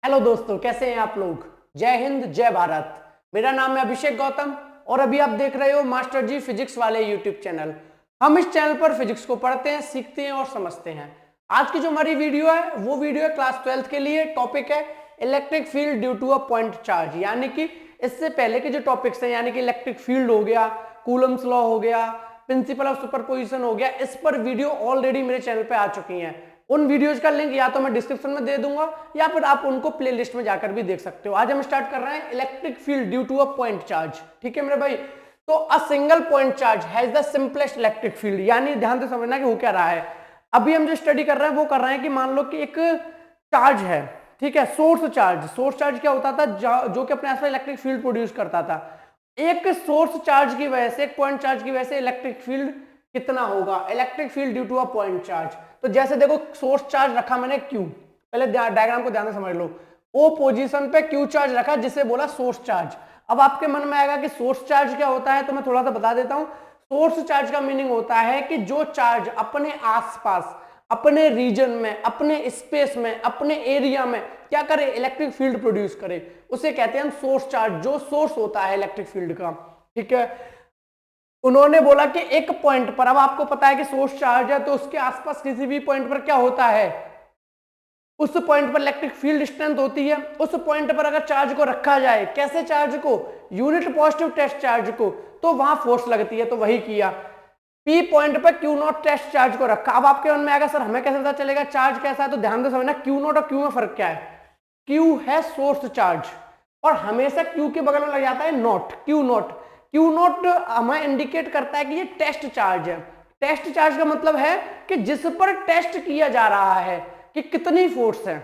Hello दोस्तों, कैसे हैं आप लोग। जय हिंद, जय भारत। मेरा नाम है अभिषेक गौतम और अभी आप देख रहे हो मास्टर जी फिजिक्स वाले यूट्यूब चैनल। हम इस चैनल पर फिजिक्स को पढ़ते हैं, सीखते हैं और समझते हैं। आज की जो हमारी वीडियो है वो वीडियो है क्लास 12th के लिए। टॉपिक है electric field due to a point charge, यानी कि इससे पहले के जो टॉपिक्स हैं, यानी कि इलेक्ट्रिक फील्ड हो गया, कूलम्स लॉ हो गया, प्रिंसिपल ऑफ सुपरपोजिशन हो गया, इस पर वीडियो ऑलरेडी मेरे चैनल पे आ चुकी हैं। उन वीडियोज का लिंक या तो मैं डिस्क्रिप्शन में दे दूंगा या फिर आप उनको प्लेलिस्ट में जाकर भी देख सकते हो। आज हम स्टार्ट कर रहे हैं electric field due to a point charge. ठीक है मेरे भाई। तो a single point charge has the simplest electric field, यानी ध्यान से समझना कि हो क्या रहा है। अभी हम जो स्टडी कर रहे हैं वो कर रहे हैं कि मान लो कि एक चार्ज है, ठीक है, सोर्स चार्ज। सोर्स चार्ज क्या होता था, जो कि अपने आसपास इलेक्ट्रिक फील्ड प्रोड्यूस करता था। एक सोर्स चार्ज की वजह से, एक पॉइंट चार्ज की वजह से इलेक्ट्रिक फील्ड कितना होगा, electric field due to a point charge. तो जैसे देखो सोर्स चार्ज रखा मैंने Q, पहले डायग्राम को ध्यान से समझ लो। O पोजीशन पे Q चार्ज रखा जिसे बोला सोर्स चार्ज। अब आपके मन में आएगा कि सोर्स चार्ज क्या होता है, तो मैं थोड़ा सा बता देता हूं। सोर्स चार्ज का मीनिंग होता है कि जो चार्ज अपने आसपास, अपने रीजन में, अपने स्पेस में, अपने एरिया में क्या करे, इलेक्ट्रिक फील्ड प्रोड्यूस करे, उसे कहते हैं हम सोर्स चार्ज, जो सोर्स होता है इलेक्ट्रिक फील्ड का। ठीक है। उन्होंने बोला कि एक पॉइंट पर, अब आपको पता है कि सोर्स चार्ज है तो उसके आसपास किसी भी पॉइंट पर क्या होता है, उस पॉइंट पर इलेक्ट्रिक फील्ड स्ट्रेंथ होती है। उस पॉइंट पर अगर चार्ज को रखा जाए, कैसे चार्ज को, यूनिट पॉजिटिव टेस्ट चार्ज को, तो वहां फोर्स लगती है। तो वही किया, पी पॉइंट पर क्यू नॉट टेस्ट चार्ज को रखा। अब आपके मन में आएगा सर हमें कैसे पता चलेगा चार्ज कैसा है, तो ध्यान से समझना क्यू नॉट और क्यू में फर्क क्या है। क्यू है सोर्स चार्ज और हमेशा क्यू के बगल में लग जाता है not, Q not. Q not हमें इंडिकेट करता है कि ये टेस्ट चार्ज है। टेस्ट चार्ज का मतलब है कि जिस पर टेस्ट किया जा रहा है कि कितनी फोर्स है।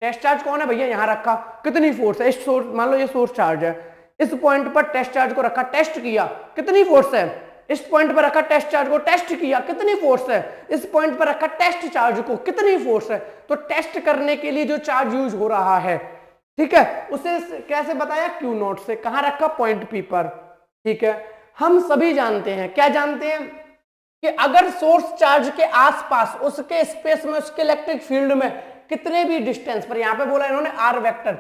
टेस्ट चार्ज कौन है भैया, यहां रखा, कितनी फोर्स है। इस सोर्स, मान लो ये सोर्स चार्ज है, इस पॉइंट पर टेस्ट चार्ज को रखा, टेस्ट किया, कितनी फोर्स है। इस पॉइंट पर रखा टेस्ट चार्ज को, टेस्ट किया, कितनी फोर्स है। इस पॉइंट पर रखा टेस्ट चार्ज को, कितनी फोर्स है। तो टेस्ट करने के लिए जो चार्ज यूज हो रहा है, ठीक है, उसे कैसे बताया, क्यू नॉट से। कहां रखा, पॉइंट पी पर। ठीक है। हम सभी जानते हैं, क्या जानते हैं, कि अगर सोर्स चार्ज के आसपास, उसके स्पेस में, उसके इलेक्ट्रिक फील्ड में कितने भी डिस्टेंस पर, यहां पे बोला इन्होंने आर वेक्टर,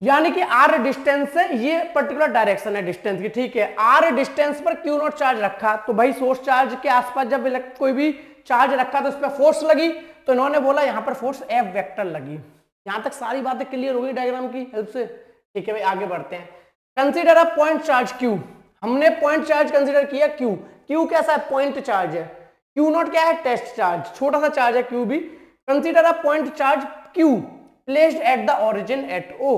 यानी कि आर डिस्टेंस है, ये पर्टिकुलर डायरेक्शन है डिस्टेंस की। ठीक है। आर डिस्टेंस पर क्यू नॉट चार्ज रखा, तो भाई सोर्स चार्ज के आसपास जब कोई भी चार्ज रखा तो उस पर फोर्स लगी, तो इन्होंने बोला यहां पर फोर्स एफ वेक्टर लगी। यहां तक सारी बातें क्लियर हो गई डायग्राम की हेल्प से। ठीक है भाई, आगे बढ़ते हैं। Consider a point charge Q। हमने पॉइंट चार्ज कंसीडर किया Q। Q कैसा है, पॉइंट चार्ज है। Q नॉट क्या है, टेस्ट चार्ज, छोटा सा चार्ज है Q भी। Consider a point charge Q placed at the origin at O।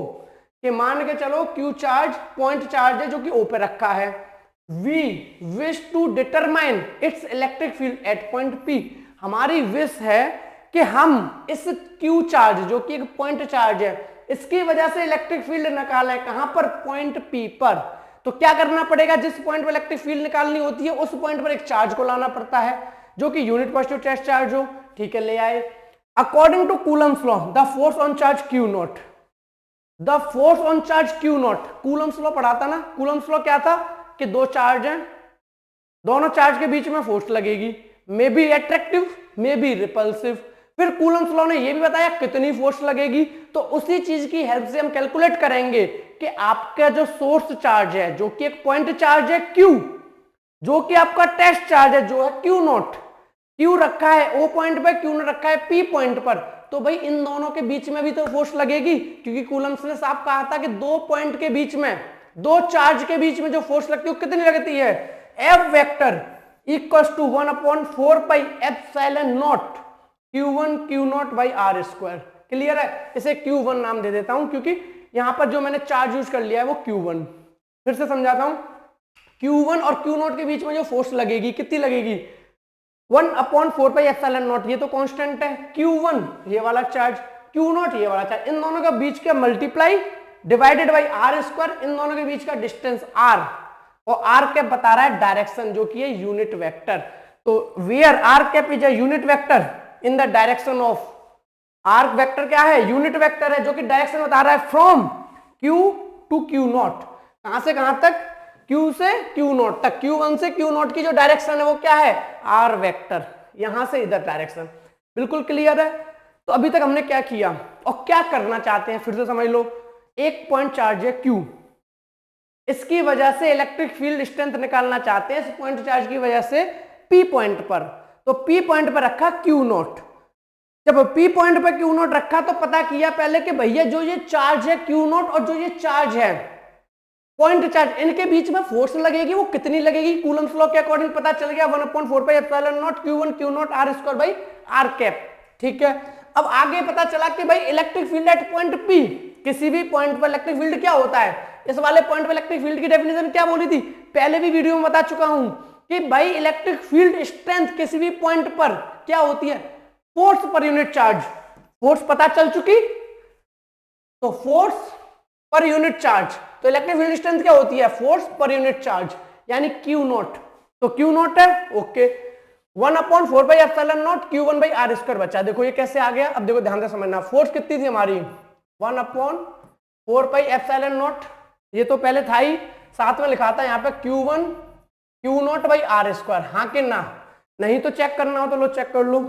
कि मान के चलो Q चार्ज पॉइंट चार्ज है जो कि O पे रखा है। We wish to determine its electric field at point P। हमारी विश है कि हम इस Q चार्ज जो कि एक पॉइंट चार्ज है, इसकी वजह से इलेक्ट्रिक फील्ड निकालें। कहां पर, पॉइंट P पर। तो क्या करना पड़ेगा, जिस पॉइंट पर इलेक्ट्रिक फील्ड निकालनी होती है उस पॉइंट पर एक चार्ज को लाना पड़ता है जो कि यूनिट पॉजिटिव टेस्ट चार्ज हो। ठीक है, ले आए। According to Coulomb's law the force on charge Q not, the force on charge Q not, Coulomb's law पढ़ा था ना। कूलम्स लॉ क्या था कि दो चार्ज हैं, दोनों चार्ज के बीच में फोर्स लगेगी, may be attractive may be repulsive. फिर कूलम्स लॉ ने यह भी बताया कितनी फोर्स लगेगी। तो उसी चीज की हेल्प से हम कैलकुलेट करेंगे कि आपका जो सोर्स चार्ज है, जो कि एक पॉइंट चार्ज है Q, जो कि आपका टेस्ट चार्ज है जो है Q नॉट, Q रखा है O पॉइंट पर, Q नॉट रखा है P पॉइंट पर, तो भाई इन दोनों के बीच में भी तो फोर्स लगेगी, क्योंकि कूलम्स ने साफ कहा था कि दो पॉइंट के बीच में, दो चार्ज के बीच में जो फोर्स लगती है वो कितनी लगती है, F vector equals to 1/4 pi epsilon not Q1 Q not by R square. Clear है। इसे Q1 नाम दे देता हूं क्योंकि यहां पर जो मैंने चार्ज यूज कर लिया है वो Q1। फिर से समझाता हूं, Q1 और Q नॉट के बीच में जो फोर्स लगेगी कितनी लगेगी, 1/4 पाई एप्सिलॉन नॉट, ये तो कांस्टेंट है। Q1 ये वाला चार्ज, Q नॉट ये वाला चार्ज, इन दोनों के बीच का multiply divided by R square, इन दोनों के बीच का डिस्टेंस R, और R कैप बता रहा है डायरेक्शन जो कि है यूनिट वेक्टर। तो where R cap is a unit vector in the direction of, आर्क वेक्टर क्या है, यूनिट वेक्टर है जो कि डायरेक्शन बता रहा है from Q to Q not. कहां से कहां तक, Q से Q नॉट तक। Q1 से Q नॉट की जो डायरेक्शन है वो क्या है, R वेक्टर, यहां से इधर डायरेक्शन। बिल्कुल क्लियर है। तो अभी तक हमने क्या किया, और क्या करना चाहते हैं फिर से समझ लो। एक पॉइंट चार्ज है Q, इसकी वजह से इलेक्ट्रिक फील्ड स्ट्रेंथ निकालना चाहते हैं इस पॉइंट चार्ज की वजह से P पॉइंट पर। तो P पॉइंट पर रखा Q नॉट। जब P पॉइंट पर Q नॉट रखा तो पता किया पहले कि भैया जो ये चार्ज है Q नॉट और जो ये चार्ज है पॉइंट चार्ज, इनके बीच में फोर्स लगेगी, वो कितनी लगेगी कूलम्स लॉ के अकॉर्डिंग पता चल गया 1/4πε0 Q1 Q not R² cap. ठीक है, अब आगे पता चला कि भाई electric field at point P, किसी भी पॉइंट पर इलेक्ट्रिक फील्ड क्या होता है। इस वाले पॉइंट पर इलेक्ट्रिक फील्ड की डेफिनेशन क्या बोली थी, पहले भी वीडियो में बता चुका हूं कि भाई इलेक्ट्रिक फील्ड स्ट्रेंथ किसी भी पॉइंट पर क्या होती है, force per unit charge. Force पता चल चुकी, तो फोर्स पर यूनिट चार्ज, तो इलेक्ट्रिक फील्ड स्ट्रेंथ क्या होती है, फोर्स पर यूनिट चार्ज, यानी Q नॉट। तो Q नॉट है, ओके, 1/4πε0 Q1/R² बचा। देखो ये कैसे आ गया, अब देखो ध्यान से समझना। फोर्स कितनी थी हमारी 1/4πε0, ये तो पहले था ही, साथ में लिखा था यहाँ पे Q1 Q0/R²। हाँ कि ना, नहीं तो चेक करना हो तो लो चेक कर लो,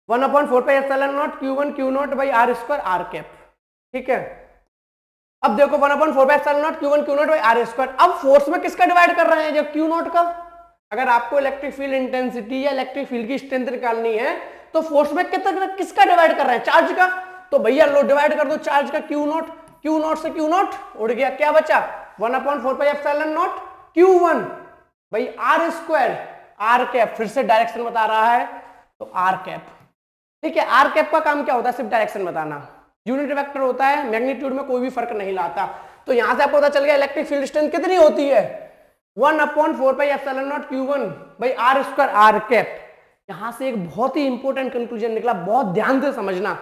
1/4πε0 Q1 Q0/R² R कैप। ठीक है, अब देखो 1/4πε0 Q1 Q0/R²। अब फोर्स में किसका डिवाइड कर रहे हैं, जब Q नॉट का। अगर आपको इलेक्ट्रिक फील्ड इंटेंसिटी या इलेक्ट्रिक फील्ड की स्ट्रेंथ निकालनी है तो फोर्स में किसका डिवाइड कर रहे हैं, चार्ज का। तो भैया लो डिवाइड कर दो चार्ज का, Q नॉट, Q नॉट से Q नॉट उड़ गया, क्या बचा 1/4πε0 Q1 भाई R² R कैप। फिर से डायरेक्शन बता रहा है तो R कैप। ठीक है, R कैप का काम क्या होता है, सिर्फ डायरेक्शन बताना, यूनिट वेक्टर होता है, मैग्नीट्यूड में कोई भी फर्क नहीं लाता। तो यहां से आपको पता चल गया इलेक्ट्रिक फील्ड स्ट्रेंथ कितनी होती है, 1/4πε0 Q1/R² R कैप। यहां से एक बहुत ही इंपॉर्टेंट कंक्लूजन निकला, बहुत ध्यान से समझना।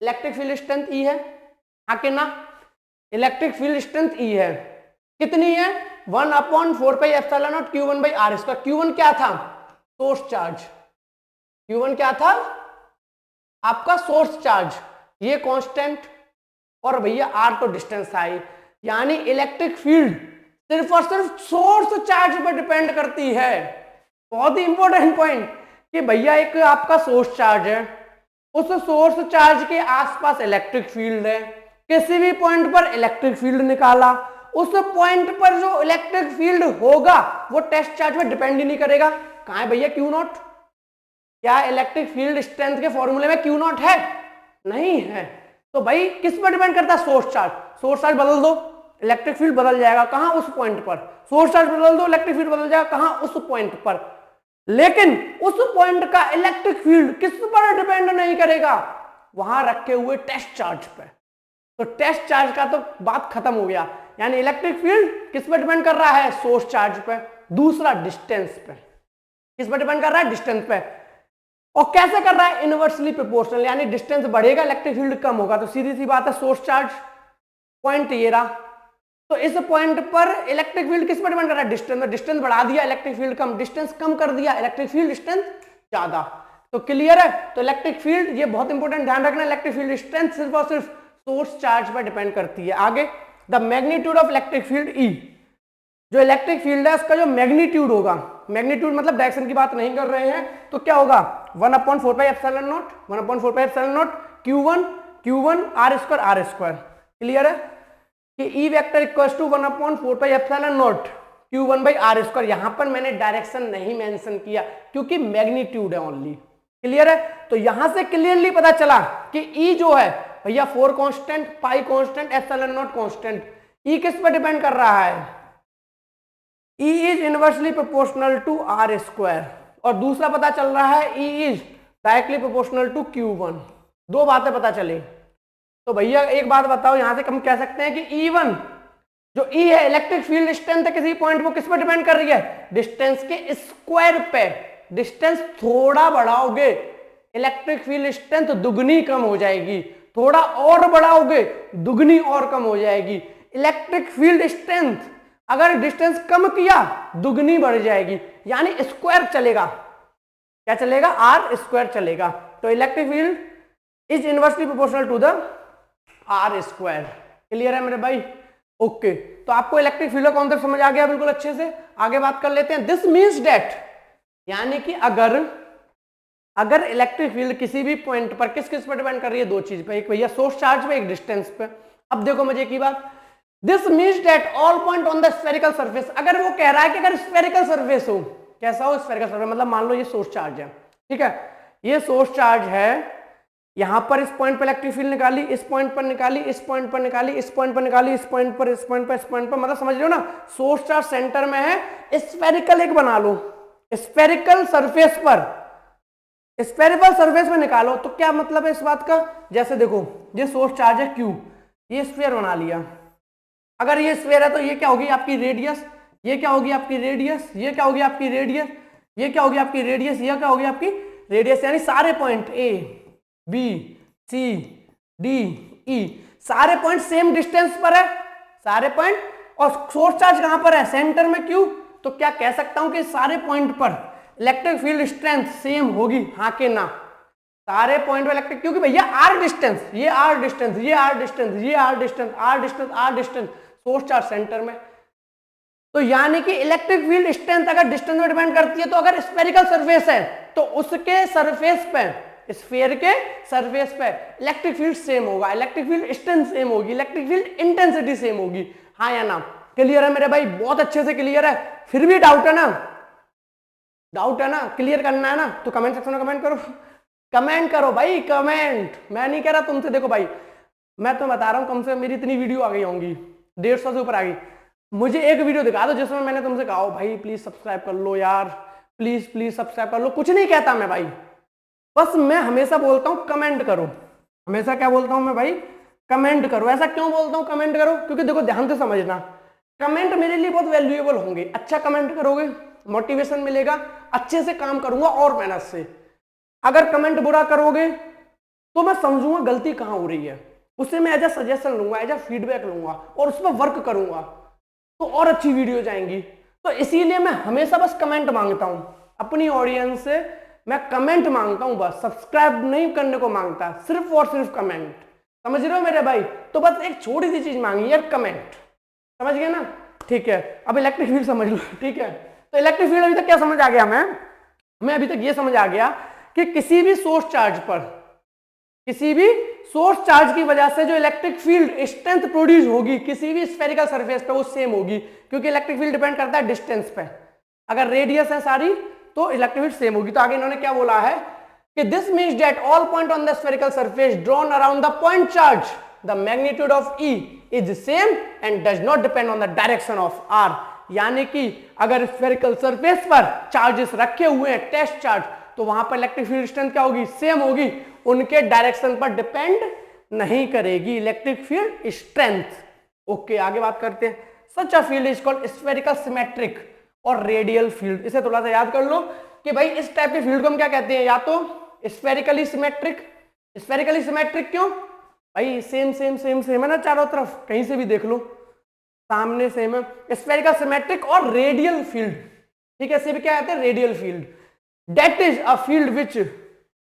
इलेक्ट्रिक फील्ड स्ट्रेंथ E है, हाँ कि ना, इलेक्ट्रिक फील्ड स्ट्रेंथ E है, कितनी है 1/4πε0 Q1/R²। Q1 क्या था, सोर्स चार्ज, Q1 क्या था आपका सोर्स चार्ज, ये कांस्टेंट, और भैया R तो डिस्टेंस था ही। यानी इलेक्ट्रिक फील्ड सिर्फ और सिर्फ सोर्स चार्ज पर डिपेंड करती है। बहुत ही इंपॉर्टेंट पॉइंट कि भैया एक आपका सोर्स चार्ज है, उस सोर्स चार्ज के आसपास इलेक्ट्रिक फील्ड है, किसी भी पॉइंट पर इलेक्ट्रिक फील्ड निकाला, उस पॉइंट पर जो इलेक्ट्रिक फील्ड होगा वो टेस्ट चार्ज पर डिपेंड ही नहीं करेगा। कहां है भैया Q नॉट, क्या इलेक्ट्रिक फील्ड स्ट्रेंथ के फॉर्मूले में Q नॉट है, नहीं है। तो भाई किस पर डिपेंड करता है, सोर्स चार्ज। सोर्स चार्ज बदल दो इलेक्ट्रिक फील्ड बदल जाएगा, कहां, उस पॉइंट पर। सोर्स चार्ज बदल दो इलेक्ट्रिक फील्ड बदल जाएगा, कहां, उस पॉइंट पर। लेकिन उस पॉइंट का इलेक्ट्रिक फील्ड किस पर डिपेंड नहीं करेगा, वहां रखे हुए टेस्ट चार्ज पे। तो टेस्ट चार्ज का तो बात खत्म हो गया, यानी इलेक्ट्रिक फील्ड किस पर डिपेंड कर रहा है, सोर्स चार्ज पे। दूसरा डिस्टेंस पे, किस पर डिपेंड कर रहा है, डिस्टेंस पे। और कैसे कर रहा है, इनवर्सली प्रोपोर्शनल, यानी डिस्टेंस बढ़ेगा इलेक्ट्रिक फील्ड कम होगा। तो सीधी सी बात है, सोर्स चार्ज पॉइंट ये रहा, तो इस पॉइंट पर इलेक्ट्रिक फील्ड किस पर डिपेंड कर रहा है, डिस्टेंस। डिस्टेंस बढ़ा दिया इलेक्ट्रिक फील्ड कम, डिस्टेंस कम कर दिया इलेक्ट्रिक फील्ड स्ट्रेंथ ज्यादा। तो क्लियर है, तो इलेक्ट्रिक फील्ड, ये बहुत इंपॉर्टेंट ध्यान रखना, इलेक्ट्रिक फील्ड स्ट्रेंथ सिर्फ और सिर्फ सोर्स चार्ज पर डिपेंड करती है। आगे, the magnitude of electric field E, जो इलेक्ट्रिक फील्ड है उसका जो मैग्नीट्यूड होगा, मैग्नीट्यूड मतलब डायरेक्शन की बात नहीं कर रहे हैं, तो क्या होगा 1/4πε0 Q1 R²। क्लियर है कि E vector equals to 1/4πε0 Q1/R²। यहां पर मैंने डायरेक्शन नहीं मेंशन किया क्योंकि मैग्नीट्यूड है ओनली। क्लियर है, तो यहां से क्लियरली पता चला कि E जो है भैया 4 constant, pi constant, ε0 constant. E किस पर डिपेंड कर रहा है, E is inversely proportional to R², और दूसरा पता चल रहा है E is directly proportional to Q1। दो बातें पता चली। तो भैया एक बात बताओ, यहां से हम कह सकते हैं कि E1 जो E है इलेक्ट्रिक फील्ड स्ट्रेंथ है किसी पॉइंट, वो किस पर डिपेंड कर रही है, डिस्टेंस के स्क्वायर पे। डिस्टेंस थोड़ा बढ़ाओगे इलेक्ट्रिक फील्ड स्ट्रेंथ दुगनी कम हो जाएगी, थोड़ा और बढ़ाओगे दुगनी और कम हो जाएगी। इलेक्ट्रिक फील्ड स्ट्रेंथ अगर डिस्टेंस कम किया दुगनी बढ़ जाएगी, यानी स्क्वायर चलेगा। क्या चलेगा, R² चलेगा। तो electric field is inversely proportional to the R²। Clear है मेरे भाई, ओके। तो आपको इलेक्ट्रिक फील्ड का कॉन्सेप्ट समझ आ गया बिल्कुल अच्छे से। आगे बात कर लेते हैं। दिस मीन्स डेट, यानी कि अगर अगर इलेक्ट्रिक फील्ड किसी भी पॉइंट पर किस किस पर डिपेंड कर रही है, दो चीज पे, एक भैया सोर्स चार्ज पे, एक डिस्टेंस पे। अब देखो मजे की बात, this means that all point on the spherical surface, अगर वो कह रहा है कि अगर स्फेरिकल सरफेस हो, कैसा हो स्फेरिकल सरफेस, मतलब मान लो ये सोर्स चार्ज है, ठीक है, ये सोर्स चार्ज है, यहां पर इस पॉइंट पर इलेक्ट्रिक फील्ड निकाली, इस पॉइंट पर निकाली, इस पॉइंट पर निकाली, इस पॉइंट पर निकाली, इस पॉइंट पर, इस पॉइंट पर, इस पॉइंट पर, मतलब समझ रहे हो ना, सोर्स चार्ज सेंटर में है, स्फेरिकल एक बना लो, स्फेरिकल सरफेस पर, स्फेरिकल सरफेस में निकालो। तो क्या मतलब है इस बात का, जैसे देखो ये सोर्स चार्ज है Q, ये स्फीयर बना लिया, अगर ये स्फीयर है तो ये क्या होगी आपकी रेडियस, ये क्या होगी आपकी रेडियस, ये क्या होगी आपकी रेडियस, ये क्या होगी आपकी रेडियस, ये क्या होगी आपकी रेडियस, यानी सारे point A B C D E सारे पॉइंट सेम डिस्टेंस पर है, सारे पॉइंट, और सोर्स चार्ज कहां पर है, सेंटर में Q, तो क्या कह सकता हूं कि सारे पॉइंट पर इलेक्ट्रिक फील्ड स्ट्रेंथ सेम होगी, हाँ के ना, सारे पॉइंट पर इलेक्ट्रिक, क्योंकि भैया आर डिस्टेंस, ये आर डिस्टेंस, ये आर डिस्टेंस, ये R distance, R distance, R distance, source charge centre में, तो यानी कि इलेक्ट्रिक फील्ड स्ट्रेंथ अगर डिस्टेंस में डिपेंड करती है, तो अगर स्फेरिकल सरफेस है तो उसके सरफेस पे, स्फीयर के सरफेस पे इलेक्ट्रिक फील्ड सेम होगा, इलेक्ट्रिक फील्ड स्ट्रेंथ सेम होगी, इलेक्ट्रिक फील्ड इंटेंसिटी सेम होगी, हाँ या ना, क्लियर है मेरे भाई, बहुत अच्छे से क्लियर है, फिर भी डाउट है ना, डाउट है ना, क्लियर करना है ना, तो कमेंट सेक्शन में कमेंट करो, कमेंट करो भाई, कमेंट, मैं नहीं कह रहा तुमसे, देखो भाई मैं तो बता रहा हूं, कम से कम मेरी इतनी वीडियो आ गई होंगी, 150 से ऊपर आ गई, मुझे एक वीडियो दिखा दो जिसमें मैंने तुमसे कहा भाई प्लीज सब्सक्राइब कर लो यार, प्लीज प्लीज सब्सक्राइब कर लो, कुछ नहीं कहता मैं भाई, बस मैं हमेशा बोलता हूं कमेंट करो, हमेशा क्या बोलता हूं मैं भाई, कमेंट करो। ऐसा क्यों बोलता हूं कमेंट करो, क्योंकि देखो ध्यान से समझना, कमेंट मेरे लिए बहुत वैल्यूएबल होंगे, अच्छा कमेंट करोगे मोटिवेशन मिलेगा, अच्छे से काम करूंगा और मेहनत से, अगर कमेंट बुरा करोगे तो मैं समझूंगा गलती कहां हो रही है, उससे मैं एज अ सजेशन लूंगा, एज अ फीडबैक लूंगा और उस पर वर्क करूंगा, तो और अच्छी वीडियो जाएंगी। तो इसीलिए मैं हमेशा बस कमेंट मांगता हूं अपनी ऑडियंस से, मैं कमेंट मांगता हूं बस, सब्सक्राइब नहीं करने को मांगता, सिर्फ और सिर्फ कमेंट, समझ रहे हो मेरे भाई, तो बस एक छोटी सी चीज मांगी यार, कमेंट, समझ गए ना, ठीक है। अब इलेक्ट्रिक फील्ड समझ लो, ठीक है, तो इलेक्ट्रिक फील्ड अभी तक क्या समझ आ गया हमें अभी तक ये समझ आ गया कि किसी भी सोर्स चार्ज पर, किसी भी सोर्स चार्ज की वजह से जो इलेक्ट्रिक फील्ड स्ट्रेंथ प्रोड्यूस होगी किसी भी स्फेरिकल सरफेस पे वो सेम होगी, क्योंकि इलेक्ट्रिक फील्ड डिपेंड करता है डिस्टेंस पे, अगर रेडियस है सारी तो इलेक्ट्रिक फील्ड सेम होगी। तो आगे इन्होंने क्या बोला है कि this means that all point on the spherical surface drawn around the point charge the magnitude of E is same and does not depend on the direction of R, यानी कि अगर स्फेरिकल सरफेस पर charges रखे हुए हैं test charge, तो वहां पर इलेक्ट्रिक फील्ड स्ट्रेंथ क्या होगी, सेम होगी, उनके डायरेक्शन पर डिपेंड नहीं करेगी इलेक्ट्रिक फील्ड स्ट्रेंथ। ओके, आगे बात करते हैं। Such a field is called spherical symmetric और रेडियल फील्ड। इसे थोड़ा सा याद कर लो कि भाई इस टाइप के फील्ड को हम क्या कहते हैं, या तो स्फेरिकली सिमेट्रिक, स्फेरिकली सिमेट्रिक क्यों भाई, सेम सेम सेम सेम है ना चारों तरफ, कहीं से भी देख लो सामने सेम है, स्फेरिकल सिमेट्रिक और रेडियल फील्ड, ठीक है, इसे भी क्या कहते हैं radial field. That is a field which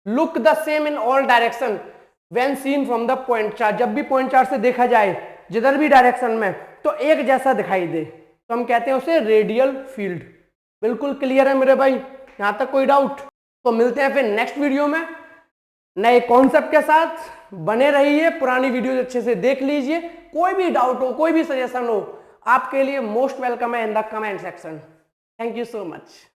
look the same in all direction when seen from the point charge। जब भी पॉइंट चार्ज से देखा जाए जिधर भी डायरेक्शन में तो एक जैसा दिखाई दे, तो हम कहते हैं उसे रेडियल फील्ड। बिल्कुल क्लियर है मेरे भाई, यहां तक कोई डाउट? तो मिलते हैं फिर नेक्स्ट वीडियो में नए कॉन्सेप्ट के साथ, बने रहिए, पुरानी वीडियो अच्छे से देख लीजिए, कोई भी डाउट हो, कोई भी सजेशन हो, आपके लिए मोस्ट वेलकम है in the comment section. Thank you so much.